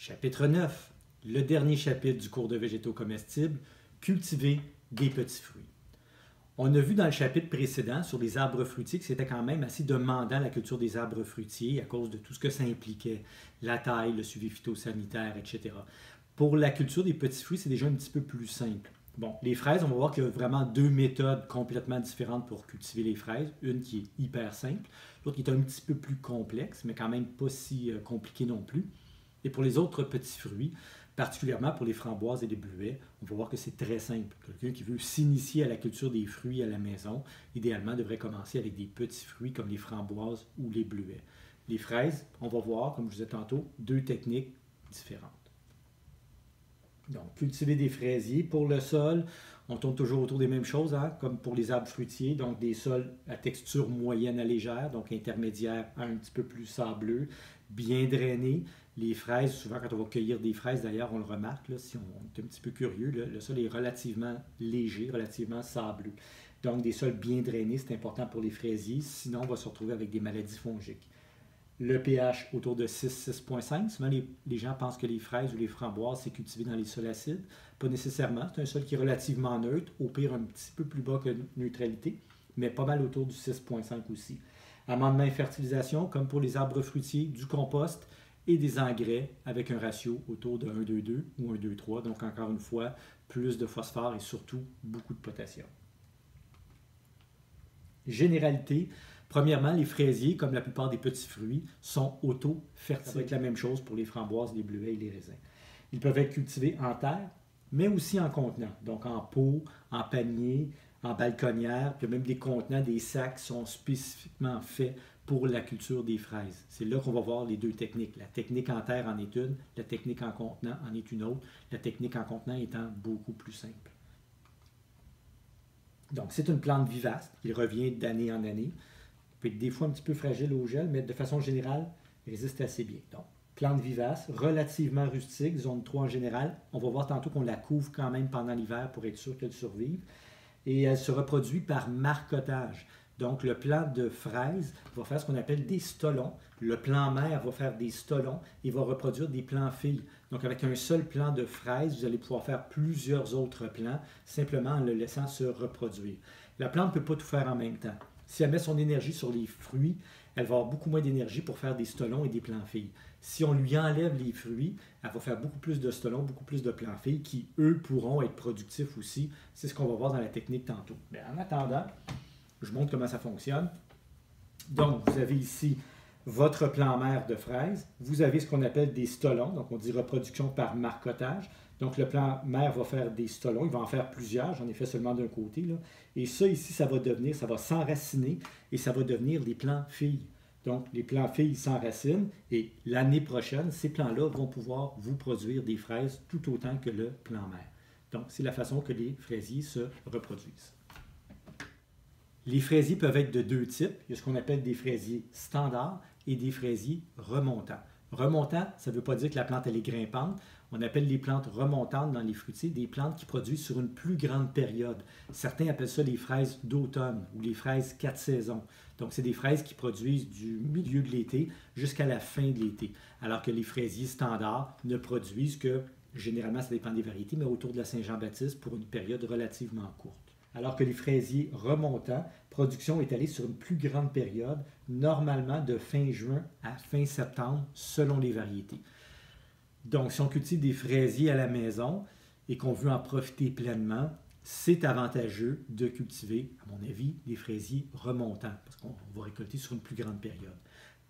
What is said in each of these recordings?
Chapitre 9, le dernier chapitre du cours de végétaux comestibles, cultiver des petits fruits. On a vu dans le chapitre précédent sur les arbres fruitiers que c'était quand même assez demandant la culture des arbres fruitiers à cause de tout ce que ça impliquait, la taille, le suivi phytosanitaire, etc. Pour la culture des petits fruits, c'est déjà un petit peu plus simple. Bon, les fraises, on va voir qu'il y a vraiment deux méthodes complètement différentes pour cultiver les fraises. Une qui est hyper simple, l'autre qui est un petit peu plus complexe, mais quand même pas si compliqué non plus. Et pour les autres petits fruits, particulièrement pour les framboises et les bleuets, on va voir que c'est très simple. Quelqu'un qui veut s'initier à la culture des fruits à la maison, idéalement devrait commencer avec des petits fruits comme les framboises ou les bleuets. Les fraises, on va voir, comme je vous disais tantôt, deux techniques différentes. Donc, cultiver des fraisiers. Pour le sol, on tourne toujours autour des mêmes choses, hein, comme pour les arbres fruitiers. Donc, des sols à texture moyenne à légère, donc intermédiaire à un petit peu plus sableux, bien drainés. Les fraises, souvent quand on va cueillir des fraises, d'ailleurs, on le remarque, là, si on est un petit peu curieux, le sol est relativement léger, relativement sableux. Donc, des sols bien drainés, c'est important pour les fraisiers. Sinon, on va se retrouver avec des maladies fongiques. Le pH autour de 6,5. Souvent, les gens pensent que les fraises ou les framboises, c'est cultivé dans les sols acides. Pas nécessairement. C'est un sol qui est relativement neutre, au pire un petit peu plus bas que neutralité, mais pas mal autour du 6,5 aussi. Amendement et fertilisation, comme pour les arbres fruitiers, du compost et des engrais avec un ratio autour de 1,2,2 ou 1,2,3. Donc, encore une fois, plus de phosphore et surtout beaucoup de potassium. Généralité. Premièrement, les fraisiers, comme la plupart des petits fruits, sont auto-fertiles. Ça va être la même chose pour les framboises, les bleuets et les raisins. Ils peuvent être cultivés en terre, mais aussi en contenant, donc en pot, en panier, en balconnière, puis même des contenants, des sacs sont spécifiquement faits pour la culture des fraises. C'est là qu'on va voir les deux techniques. La technique en terre en est une, la technique en contenant en est une autre, la technique en contenant étant beaucoup plus simple. Donc, c'est une plante vivace, il revient d'année en année. Il peut être des fois un petit peu fragile au gel, mais de façon générale, il résiste assez bien. Donc, plante vivace, relativement rustique, zone 3 en général. On va voir tantôt qu'on la couvre quand même pendant l'hiver pour être sûr qu'elle survive. Et elle se reproduit par marcotage. Donc, le plant de fraise va faire ce qu'on appelle des stolons. Le plant mère va faire des stolons et va reproduire des plants filles. Donc, avec un seul plant de fraise, vous allez pouvoir faire plusieurs autres plants, simplement en le laissant se reproduire. La plante ne peut pas tout faire en même temps. Si elle met son énergie sur les fruits, elle va avoir beaucoup moins d'énergie pour faire des stolons et des plants filles. Si on lui enlève les fruits, elle va faire beaucoup plus de stolons, beaucoup plus de plants filles qui, eux, pourront être productifs aussi. C'est ce qu'on va voir dans la technique tantôt. Mais en attendant, je montre comment ça fonctionne. Donc, vous avez ici votre plant mère de fraises. Vous avez ce qu'on appelle des stolons, donc on dit reproduction par marcotage. Donc, le plant mère va faire des stolons. Il va en faire plusieurs. J'en ai fait seulement d'un côté, là. Et ça, ici, ça va s'enraciner et ça va devenir des plants filles. Donc, les plants filles s'enracinent et l'année prochaine, ces plants-là vont pouvoir vous produire des fraises tout autant que le plant mère. Donc, c'est la façon que les fraisiers se reproduisent. Les fraisiers peuvent être de deux types. Il y a ce qu'on appelle des fraisiers standards et des fraisiers remontants. Remontant, ça ne veut pas dire que la plante elle est grimpante. On appelle les plantes remontantes dans les fruitiers des plantes qui produisent sur une plus grande période. Certains appellent ça les fraises d'automne ou les fraises 4 saisons. Donc, c'est des fraises qui produisent du milieu de l'été jusqu'à la fin de l'été. Alors que les fraisiers standards ne produisent que, généralement, ça dépend des variétés, mais autour de la Saint-Jean-Baptiste pour une période relativement courte. Alors que les fraisiers remontants, production est allée sur une plus grande période, normalement de fin juin à fin septembre, selon les variétés. Donc, si on cultive des fraisiers à la maison et qu'on veut en profiter pleinement, c'est avantageux de cultiver, à mon avis, des fraisiers remontants, parce qu'on va récolter sur une plus grande période.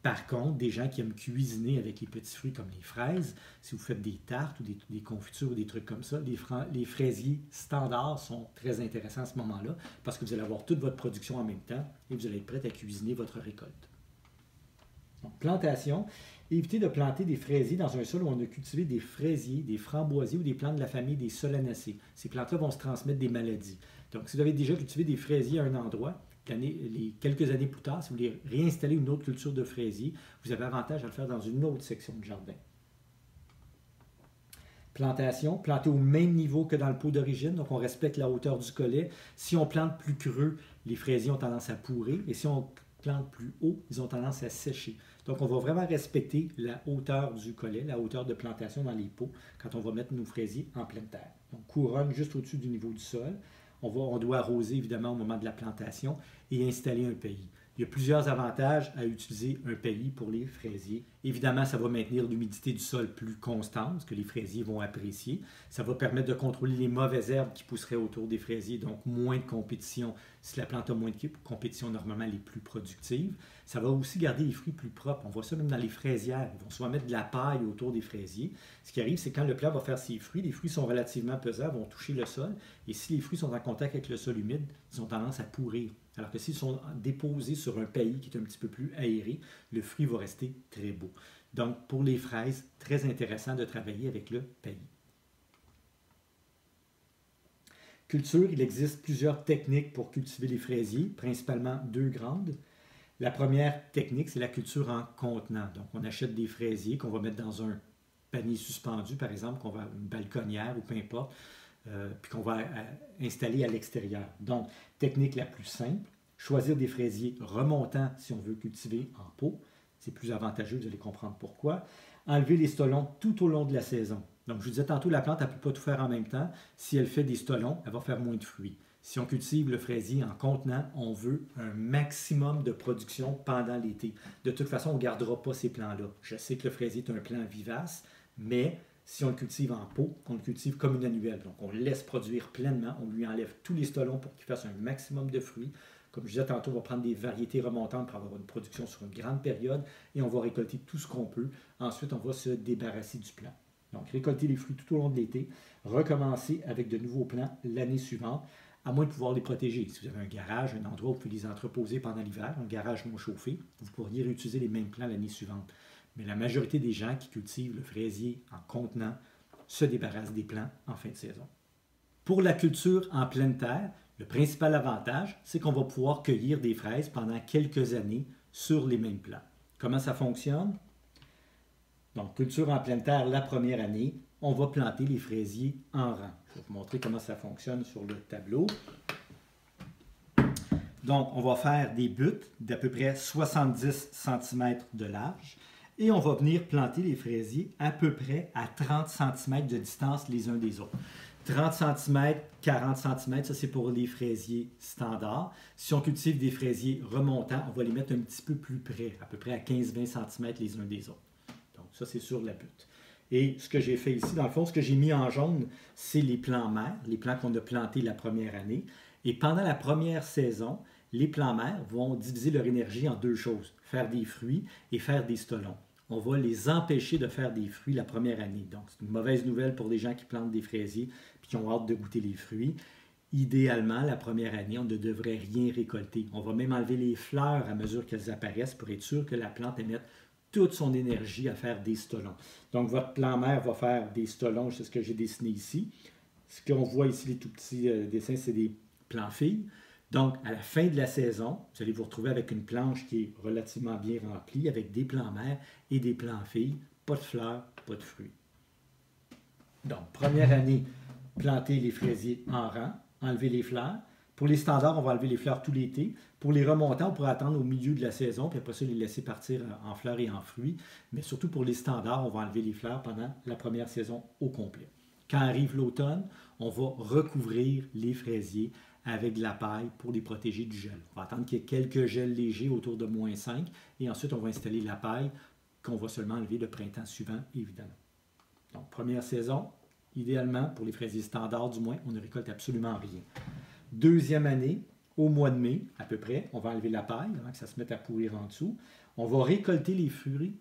Par contre, des gens qui aiment cuisiner avec les petits fruits comme les fraises, si vous faites des tartes ou des confitures ou des trucs comme ça, les fraisiers standards sont très intéressants à ce moment-là parce que vous allez avoir toute votre production en même temps et vous allez être prêt à cuisiner votre récolte. Donc, plantation. Évitez de planter des fraisiers dans un sol où on a cultivé des fraisiers, des framboisiers ou des plantes de la famille des solanacées. Ces plantes-là vont se transmettre des maladies. Donc, si vous avez déjà cultivé des fraisiers à un endroit, quelques années plus tard, si vous voulez réinstaller une autre culture de fraisier, vous avez avantage à le faire dans une autre section de jardin. Plantation, planter au même niveau que dans le pot d'origine, donc on respecte la hauteur du collet. Si on plante plus creux, les fraisiers ont tendance à pourrir, et si on plantes plus haut, ils ont tendance à sécher. Donc, on va vraiment respecter la hauteur du collet, la hauteur de plantation dans les pots quand on va mettre nos fraisiers en pleine terre. Donc, couronne juste au-dessus du niveau du sol. On doit arroser évidemment au moment de la plantation et installer un paillis. Il y a plusieurs avantages à utiliser un paillis pour les fraisiers. Évidemment, ça va maintenir l'humidité du sol plus constante, ce que les fraisiers vont apprécier. Ça va permettre de contrôler les mauvaises herbes qui pousseraient autour des fraisiers, donc moins de compétition. Si la plante a moins de compétition, normalement, elle est plus productive. Ça va aussi garder les fruits plus propres. On voit ça même dans les fraisières. Ils vont souvent mettre de la paille autour des fraisiers. Ce qui arrive, c'est quand le plant va faire ses fruits, les fruits sont relativement pesants, vont toucher le sol. Et si les fruits sont en contact avec le sol humide, ils ont tendance à pourrir. Alors que s'ils sont déposés sur un paillis qui est un petit peu plus aéré, le fruit va rester très beau. Donc, pour les fraises, très intéressant de travailler avec le paillis. Culture, il existe plusieurs techniques pour cultiver les fraisiers, principalement deux grandes. La première technique, c'est la culture en contenant. Donc, on achète des fraisiers qu'on va mettre dans un panier suspendu, par exemple, une balconnière ou peu importe, puis qu'on va installer à l'extérieur. Donc, technique la plus simple, choisir des fraisiers remontants si on veut cultiver en pot. C'est plus avantageux, vous allez comprendre pourquoi. Enlever les stolons tout au long de la saison. Donc, je vous disais tantôt, la plante, elle ne peut pas tout faire en même temps. Si elle fait des stolons, elle va faire moins de fruits. Si on cultive le fraisier en contenant, on veut un maximum de production pendant l'été. De toute façon, on ne gardera pas ces plants-là. Je sais que le fraisier est un plant vivace, mais si on le cultive en pot, on le cultive comme une annuelle. Donc, on le laisse produire pleinement, on lui enlève tous les stolons pour qu'il fasse un maximum de fruits. Comme je disais tantôt, on va prendre des variétés remontantes pour avoir une production sur une grande période et on va récolter tout ce qu'on peut. Ensuite, on va se débarrasser du plant. Donc, récolter les fruits tout au long de l'été, recommencer avec de nouveaux plants l'année suivante, à moins de pouvoir les protéger. Si vous avez un garage, un endroit où vous pouvez les entreposer pendant l'hiver, un garage non chauffé, vous pourriez réutiliser les mêmes plants l'année suivante. Mais la majorité des gens qui cultivent le fraisier en contenant se débarrassent des plants en fin de saison. Pour la culture en pleine terre, le principal avantage, c'est qu'on va pouvoir cueillir des fraises pendant quelques années sur les mêmes plants. Comment ça fonctionne? Donc, culture en pleine terre, la première année, on va planter les fraisiers en rang. Je vais vous montrer comment ça fonctionne sur le tableau. Donc, on va faire des buttes d'à peu près 70 cm de large et on va venir planter les fraisiers à peu près à 30 cm de distance les uns des autres. 30 cm, 40 cm, ça c'est pour les fraisiers standards. Si on cultive des fraisiers remontants, on va les mettre un petit peu plus près, à peu près à 15-20 cm les uns des autres. Donc ça c'est sur la butte. Et ce que j'ai fait ici, dans le fond, ce que j'ai mis en jaune, c'est les plants mères, les plants qu'on a plantés la première année. Et pendant la première saison, les plants mères vont diviser leur énergie en deux choses, faire des fruits et faire des stolons. On va les empêcher de faire des fruits la première année. Donc, c'est une mauvaise nouvelle pour les gens qui plantent des fraisiers et qui ont hâte de goûter les fruits. Idéalement, la première année, on ne devrait rien récolter. On va même enlever les fleurs à mesure qu'elles apparaissent pour être sûr que la plante émette toute son énergie à faire des stolons. Donc, votre plant mère va faire des stolons, c'est ce que j'ai dessiné ici. Ce qu'on voit ici, les tout petits dessins, c'est des plants filles. Donc, à la fin de la saison, vous allez vous retrouver avec une planche qui est relativement bien remplie, avec des plants mères et des plants filles, pas de fleurs, pas de fruits. Donc, première année, planter les fraisiers en rang, enlever les fleurs. Pour les standards, on va enlever les fleurs tout l'été. Pour les remontants, on pourrait attendre au milieu de la saison, puis après ça, les laisser partir en fleurs et en fruits. Mais surtout pour les standards, on va enlever les fleurs pendant la première saison au complet. Quand arrive l'automne, on va recouvrir les fraisiers avec de la paille pour les protéger du gel. On va attendre qu'il y ait quelques gels légers autour de -5 et ensuite on va installer la paille qu'on va seulement enlever le printemps suivant, évidemment. Donc, première saison, idéalement, pour les fraisiers standards du moins, on ne récolte absolument rien. Deuxième année, au mois de mai, à peu près, on va enlever la paille avant que ça se mette à pourrir en dessous. On va récolter les fruits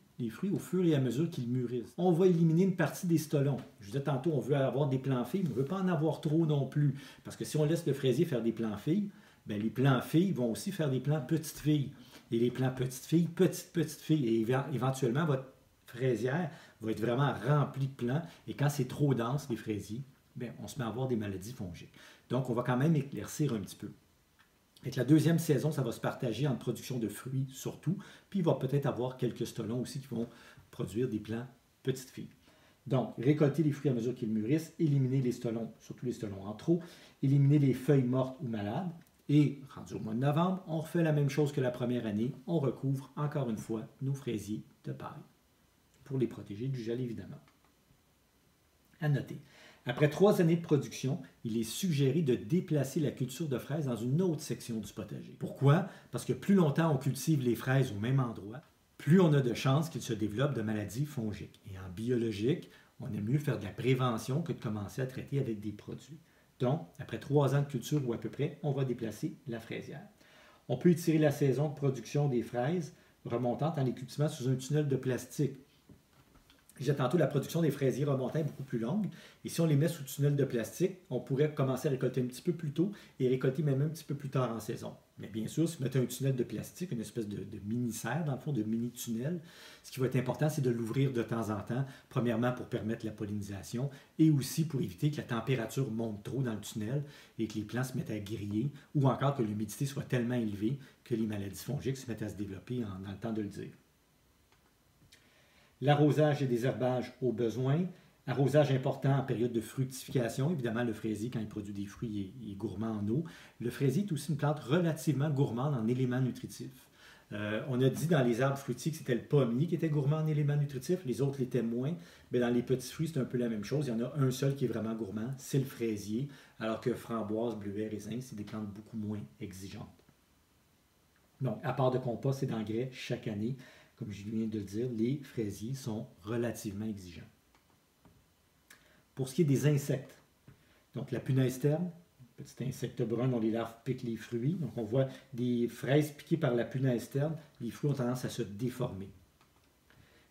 au fur et à mesure qu'ils mûrissent. On va éliminer une partie des stolons. Je vous disais tantôt, on veut avoir des plants filles, mais on ne veut pas en avoir trop non plus. Parce que si on laisse le fraisier faire des plants filles, bien, les plants filles vont aussi faire des plants petites filles. Et les plants petites filles, petites filles. Et éventuellement, votre fraisière va être vraiment remplie de plants. Et quand c'est trop dense, les fraisiers, bien, on se met à avoir des maladies fongiques. Donc, on va quand même éclaircir un petit peu. Avec la deuxième saison, ça va se partager en production de fruits surtout, puis il va peut-être avoir quelques stolons aussi qui vont produire des plants petites filles. Donc, récolter les fruits à mesure qu'ils mûrissent, éliminer les stolons, surtout les stolons en trop, éliminer les feuilles mortes ou malades, Et rendu au mois de novembre, on refait la même chose que la première année. On recouvre encore une fois nos fraisiers de paille pour les protéger du gel, évidemment. À noter, après 3 années de production, il est suggéré de déplacer la culture de fraises dans une autre section du potager. Pourquoi? Parce que plus longtemps on cultive les fraises au même endroit, plus on a de chances qu'il se développe de maladies fongiques. Et en biologique, on aime mieux faire de la prévention que de commencer à traiter avec des produits. Donc, après 3 ans de culture ou à peu près, on va déplacer la fraisière. On peut étirer la saison de production des fraises remontantes en les cultivant sous un tunnel de plastique. J'ai tantôt la production des fraisiers remontant est beaucoup plus longue. Et si on les met sous tunnel de plastique, on pourrait commencer à récolter un petit peu plus tôt et récolter même un petit peu plus tard en saison. Mais bien sûr, si vous mettez un tunnel de plastique, une espèce de mini-serre, dans le fond, de mini-tunnel, ce qui va être important, c'est de l'ouvrir de temps en temps, premièrement pour permettre la pollinisation et aussi pour éviter que la température monte trop dans le tunnel et que les plants se mettent à griller ou encore que l'humidité soit tellement élevée que les maladies fongiques se mettent à se développer dans le temps de le dire. L'arrosage et désherbage au besoin. Arrosage important en période de fructification. Évidemment, le fraisier, quand il produit des fruits, il est gourmand en eau. Le fraisier est aussi une plante relativement gourmande en éléments nutritifs. On a dit dans les arbres fruitiers que c'était le pommier qui était gourmand en éléments nutritifs, les autres l'étaient moins. Mais dans les petits fruits, c'est un peu la même chose. Il y en a un seul qui est vraiment gourmand, c'est le fraisier, alors que framboise, bleuet, raisin, c'est des plantes beaucoup moins exigeantes. Donc, à part de compost et d'engrais chaque année, comme je viens de le dire, les fraisiers sont relativement exigeants. Pour ce qui est des insectes, donc la punaise terne, petit insecte brun dont les larves piquent les fruits. Donc on voit des fraises piquées par la punaise terne, les fruits ont tendance à se déformer.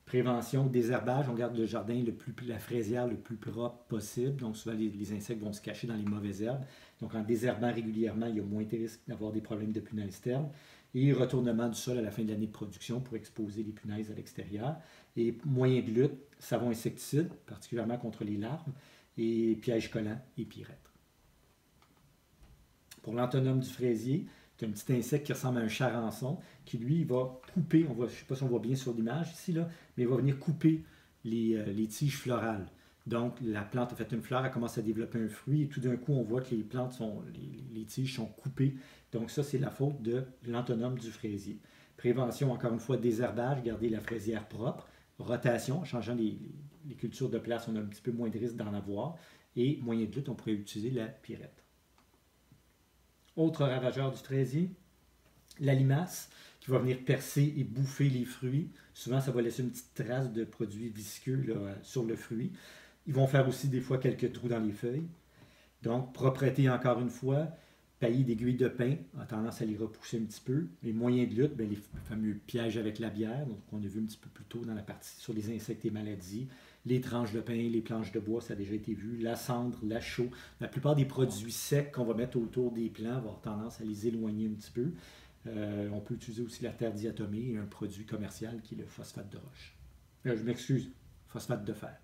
Prévention, désherbage, on garde le jardin, la fraisière le plus propre possible. Donc souvent les insectes vont se cacher dans les mauvaises herbes. Donc en désherbant régulièrement, il y a moins de risques d'avoir des problèmes de punaise terne. Et retournement du sol à la fin de l'année de production pour exposer les punaises à l'extérieur. Et moyen de lutte, savon insecticide, particulièrement contre les larves, et pièges collants et pyrètres. Pour l'antonome du fraisier, c'est un petit insecte qui ressemble à un charançon, qui lui va couper, je ne sais pas si on voit bien sur l'image ici, là, mais il va venir couper les tiges florales. Donc, la plante a fait une fleur, elle commence à développer un fruit, et tout d'un coup, on voit que les tiges sont coupées. Donc, ça, c'est la faute de l'antonome du fraisier. Prévention, encore une fois, désherbage, garder la fraisière propre. Rotation, en changeant les cultures de place, on a un petit peu moins de risque d'en avoir. Et moyen de lutte, on pourrait utiliser la pyrètre. Autre ravageur du fraisier, la limace, qui va venir percer et bouffer les fruits. Souvent, ça va laisser une petite trace de produits visqueux là, sur le fruit. Ils vont faire aussi des fois quelques trous dans les feuilles. Donc, propreté encore une fois. Paillis d'aiguilles de pin a tendance à les repousser un petit peu. Les moyens de lutte, les fameux pièges avec la bière, donc on a vu un petit peu plus tôt dans la partie sur les insectes et maladies. Les tranches de pain, les planches de bois, ça a déjà été vu. La cendre, la chaux. La plupart des produits secs qu'on va mettre autour des plants vont avoir tendance à les éloigner un petit peu. On peut utiliser aussi la terre diatomée et un produit commercial qui est le phosphate de roche. Je m'excuse, phosphate de fer.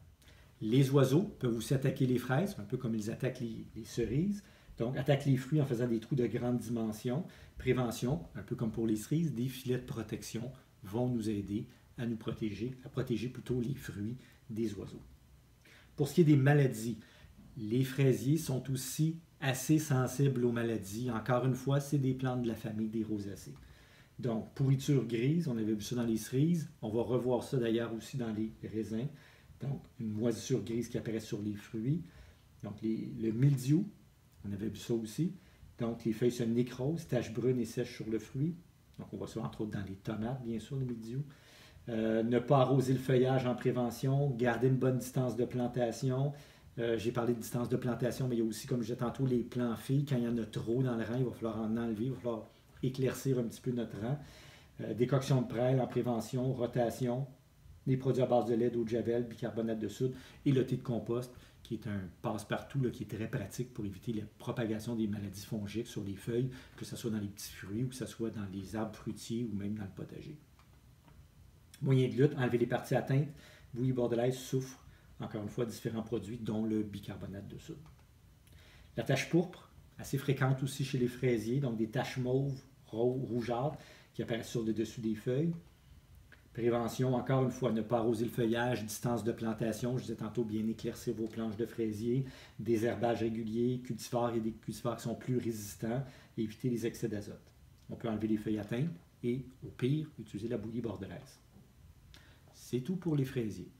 Les oiseaux peuvent aussi attaquer les fraises, un peu comme ils attaquent les cerises. Donc, attaquent les fruits en faisant des trous de grande dimension. Prévention, un peu comme pour les cerises, des filets de protection vont nous aider à nous protéger, à protéger plutôt les fruits des oiseaux. Pour ce qui est des maladies, les fraisiers sont aussi assez sensibles aux maladies. Encore une fois, c'est des plantes de la famille des rosacées. Donc, pourriture grise, on avait vu ça dans les cerises. On va revoir ça d'ailleurs aussi dans les raisins. Donc, une moisissure grise qui apparaît sur les fruits. Donc, le mildiou, on avait vu ça aussi. Donc, les feuilles se nécrosent, taches brunes et sèches sur le fruit. Donc, on voit ça entre autres dans les tomates, bien sûr, le mildiou. Ne pas arroser le feuillage en prévention, garder une bonne distance de plantation. J'ai parlé de distance de plantation, mais il y a aussi, comme je disais tantôt, les plants filles. Quand il y en a trop dans le rang, il va falloir en enlever, il va falloir éclaircir un petit peu notre rang. Décoction de prêle en prévention, rotation, les produits à base de lait, d'eau de javel, bicarbonate de soude et le thé de compost, qui est un passe-partout, qui est très pratique pour éviter la propagation des maladies fongiques sur les feuilles, que ce soit dans les petits fruits ou que ce soit dans les arbres fruitiers ou même dans le potager. Moyen de lutte, enlever les parties atteintes, bouillie bordelaise, soufre, encore une fois, différents produits, dont le bicarbonate de soude. La tache pourpre, assez fréquente aussi chez les fraisiers, donc des taches mauves, rougeâtres, qui apparaissent sur le dessus des feuilles. Prévention, encore une fois, ne pas arroser le feuillage, distance de plantation. Je disais tantôt, bien éclaircir vos planches de fraisier, désherbage régulier, cultivars, il y a des cultivars qui sont plus résistants, et éviter les excès d'azote. On peut enlever les feuilles atteintes et, au pire, utiliser la bouillie bordelaise. C'est tout pour les fraisiers.